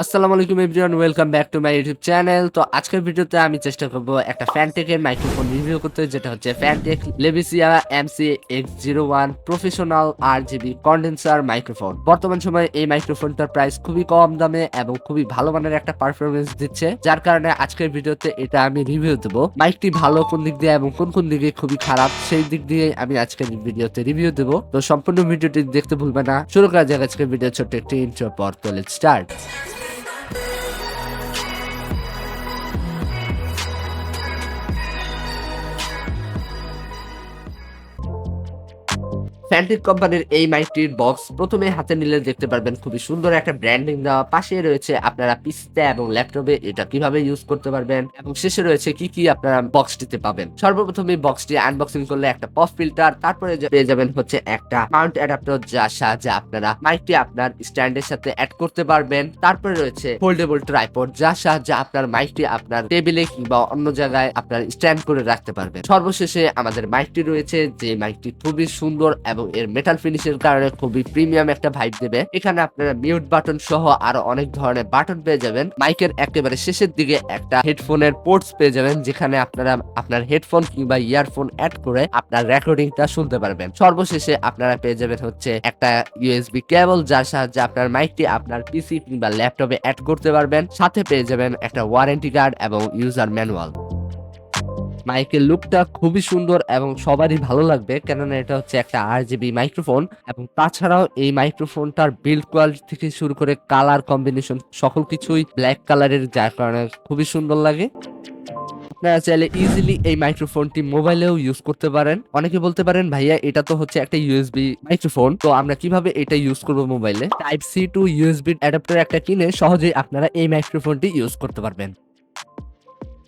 আসসালামু আলাইকুম everyone, welcome back to my YouTube channel. তো আজকের ভিডিওতে আমি চেষ্টা করব একটা ফ্যানটেকের মাইক্রোফোন রিভিউ করতে, যেটা হচ্ছে Fantech Leviosa MC-X01 professional RGB condenser microphone. বর্তমান সময়ে এই মাইক্রোফোনটার প্রাইস খুবই কম দামে এবং খুবই ভালো মানের একটা পারফরমেন্স দিচ্ছে, যার কারণে আজকের ভিডিওতে এটা আমি রিভিউ দেবো। মাইকটি ভালো কোন দিক দিয়ে এবং কোন কোন দিকে খুবই খারাপ সেই দিক দিয়ে আমি আজকের ভিডিওতে রিভিউ দেবো। তো সম্পূর্ণ ভিডিওটি দেখতে ভুলবে না। শুরু করা যাক আজকের ভিডিও ছোট্ট একটি ইন্ট্রো পর। তো লেটস স্টার্ট। ফ্যানটেক কোম্পানির এই মাইকটির বক্স প্রথমে হাতে নিলে দেখতে পারবেন খুবই সুন্দর একটা ব্র্যান্ডিং দেওয়া। পাশে রয়েছে আপনারা পিসিতে এবং ল্যাপটপে এটা কিভাবে ইউজ করতে পারবেন এবং শেষে রয়েছে কি কি আপনারা বক্সটিতে পাবেন। সর্বপ্রথমে বক্সটি আনবক্সিং করলে একটা পপ ফিল্টার, তারপরে পেয়ে যাবেন হচ্ছে একটা মাউন্ট অ্যাডাপ্টার, যার সাহায্যে আপনারা মাইকটি আপনার স্ট্যান্ডের সাথে অ্যাড করতে পারবেন। তারপরে রয়েছে ফোল্ডেবল ট্রাইপড, যার সাহায্যে আপনার মাইকটি আপনার টেবিলে কিংবা অন্য জায়গায় আপনার স্ট্যান্ড করে রাখতে পারবেন। সর্বশেষে আমাদের মাইকটি রয়েছে, যে মাইকটি খুবই সুন্দর এবং এর মেটাল ফিনিশের কারণে খুবই প্রিমিয়াম একটা ভাইব দেবে। এখানে আপনারা মিউট বাটন সহ আরো অনেক ধরনের বাটন পেয়ে যাবেন। মাইকের একেবারে শেষের দিকে একটা হেডফোনের পোর্টস পেয়ে যাবেন, যেখানে আপনারা আপনার হেডফোন কিংবা ইয়ারফোন অ্যাড করে আপনার রেকর্ডিংটা শুনতে পারবেন। সর্বশেষে আপনারা পেয়ে যাবেন হচ্ছে একটা USB কেবল, যার সাহায্যে আপনার মাইকটি আপনার পিসি কিংবা ল্যাপটপে অ্যাড করতে পারবেন। সাথে পেয়ে যাবেন একটা ওয়ারেন্টি কার্ড এবং ইউজার ম্যানুয়াল। মাইকের লুকটা খুবই সুন্দর এবং সবারই ভালো লাগবে, কেননা এটা হচ্ছে একটা RGB মাইক্রোফোন এবং তাছাড়াও এই মাইক্রোফোনটার বিল্ড কোয়ালিটি থেকে শুরু করে কালার কম্বিনেশন সকল কিছুই ব্ল্যাক কালারের, যার কারণে খুবই সুন্দর লাগে। আপনারা চাইলে ইজিলি এই মাইক্রোফোনটি মোবাইলেও ইউজ করতে পারেন। অনেকে বলতে পারেন ভাইয়া এটা তো হচ্ছে একটা USB মাইক্রোফোন, তো আমরা কিভাবে এটা ইউজ করব মোবাইলে? Type-C to USB অ্যাডাপ্টার একটা কিনে সহজেই আপনারা এই মাইক্রোফোনটি ইউজ করতে পারবেন।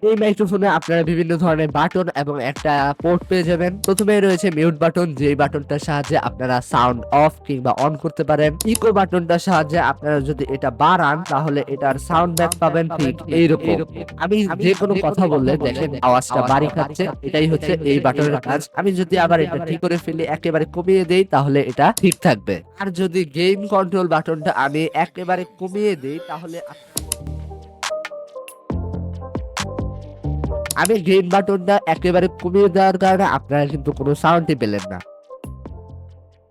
এই মাইক্রোফোনে আপনারা বিভিন্ন ধরনের বাটন এবং একটা পোর্ট পেয়ে যাবেন। প্রথমে রয়েছে মিউট বাটন, যে বাটনটার সাহায্যে আপনারা সাউন্ড অফ কিংবা অন করতে পারেন। ইকো বাটনটার সাহায্যে আপনারা যদি এটা বাড়ান তাহলে এটার সাউন্ড ব্যাক পাবেন ঠিক এইরকম। আমি যে কোনো কথা বললে দেখেন আওয়াজটা বাড়ি খাচ্ছে, এটাই হচ্ছে এই বাটনের কাজ। আমি যদি আবার এটা ঠিক করে ফেলি, একেবারে কমিয়ে দেই, তাহলে এটা ঠিক থাকবে। আর যদি গেইন কন্ট্রোল বাটনটা আমি একেবারে কমিয়ে দেই, তাহলে আমি গেইন বাটনটা একেবারে কমিয়ে দেওয়ার কারণে আপনারা কিন্তু কোনো সাউন্ডই পেলেন না।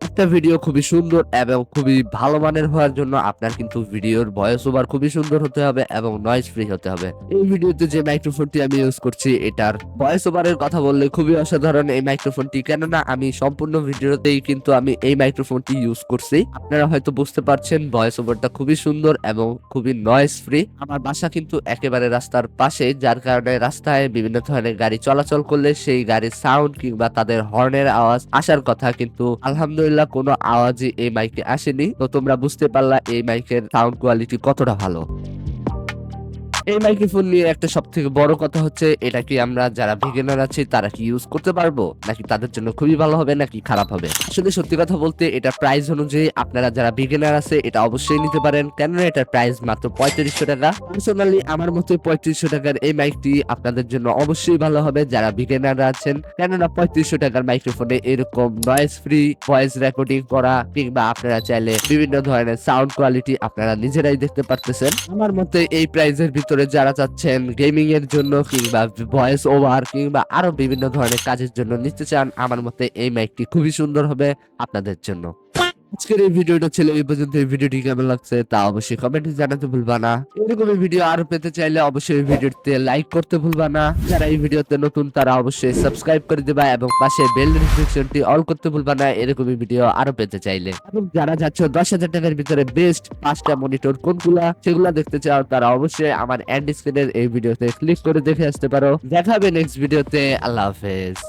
একটা ভিডিও খুবই সুন্দর এবং খুবই ভালো মানের হওয়ার জন্য আপনার কিন্তু ভিডিওর ভয়েস ওভার খুবই সুন্দর হতে হবে এবং নয়েজ ফ্রি হতে হবে। এই ভিডিওতে যে মাইক্রোফোনটি আমি ইউজ করছি, এটার ভয়েস ওভারের কথা বললে খুবই অসাধারণ এই মাইক্রোফোনটি, কেননা আমি সম্পূর্ণ ভিডিওতেই কিন্তু আমি এই মাইক্রোফোনটি ইউজ করছি। আপনারা হয়তো বুঝতে পারছেন ভয়েস ওভারটা খুবই সুন্দর এবং খুবই নয়েজ ফ্রি। আমার বাসা কিন্তু একেবারে রাস্তার পাশে, যার কারণে রাস্তায় বিভিন্ন ধরনের গাড়ি চলাচল করলে সেই গাড়ির সাউন্ড কিংবা তাদের হর্নের আওয়াজ আসার কথা, কিন্তু আলহামদুলিল্লাহ কোনো আওয়াজই এই মাইকে আসেনি। তো তোমরা বুঝতে পারলা এই মাইকের সাউন্ড কোয়ালিটি কতটা ভালো। এই মাইক্রোফোন নিয়ে একটা সব থেকে বড় কথা হচ্ছে, এটা কি আমরা যারা বিগিনার আছি তারা কি ইউজ করতে পারবো, নাকি তাদের জন্য খুবই ভালো হবে নাকি খারাপ হবে? আসলে সত্যি কথা বলতে এটা প্রাইস অনুযায়ী আপনারা যারা বিগিনার আছে এটা অবশ্যই নিতে পারেন, কেননা এটার প্রাইস মাত্র 3500 টাকা। পার্সোনালি আমার মতে 3500 টাকার এই মাইকটি আপনাদের জন্য অবশ্যই ভালো হবে যারা বিগিনার আছেন, কেননা 3500 টাকার মাইক্রোফোনে এরকম নয়েজ ফ্রি ভয়েস রেকর্ডিং করা কিংবা আপনারা চাইলে বিভিন্ন ধরনের সাউন্ড কোয়ালিটি আপনারা নিজেরাই দেখতে পারতেছেন। আমার মতে এই প্রাইসের ভিতরে যারা চাচ্ছেন গেমিং এর জন্য কিংবা ভয়েস ওভার কিংবা আরো বিভিন্ন ধরনের কাজের জন্য নিতে চান, আমার মতে এই মাইকটি খুবই সুন্দর হবে আপনাদের জন্য। আজকের এই ভিডিওটা ছিল এই পর্যন্ত। এই ভিডিওটি কেমন লাগছে তা অবশ্যই কমেন্টে জানাতে ভুলবা না। এরকম ভিডিও আরো পেতে চাইলে অবশ্যই ভিডিওতে লাইক করতে ভুলবা না। যারা এই ভিডিওতে নতুন তারা অবশ্যই সাবস্ক্রাইব করে দিবা এবং পাশে বেল নোটিফিকেশনটি অল করতে ভুলবা না এরকমই ভিডিও আরো পেতে চাইলে। এবং যারা যাচ্ছ 10,000 টাকার ভিতরে বেস্ট 5টা মনিটর কোনগুলা সেগুলা দেখতে চাও, তারা অবশ্যই আমার এন্ড স্ক্রিনের এই ভিডিওতে ক্লিক করে দেখে আসতে পারো। দেখা হবে নেক্সট ভিডিওতে। আল্লাহ হাফেজ।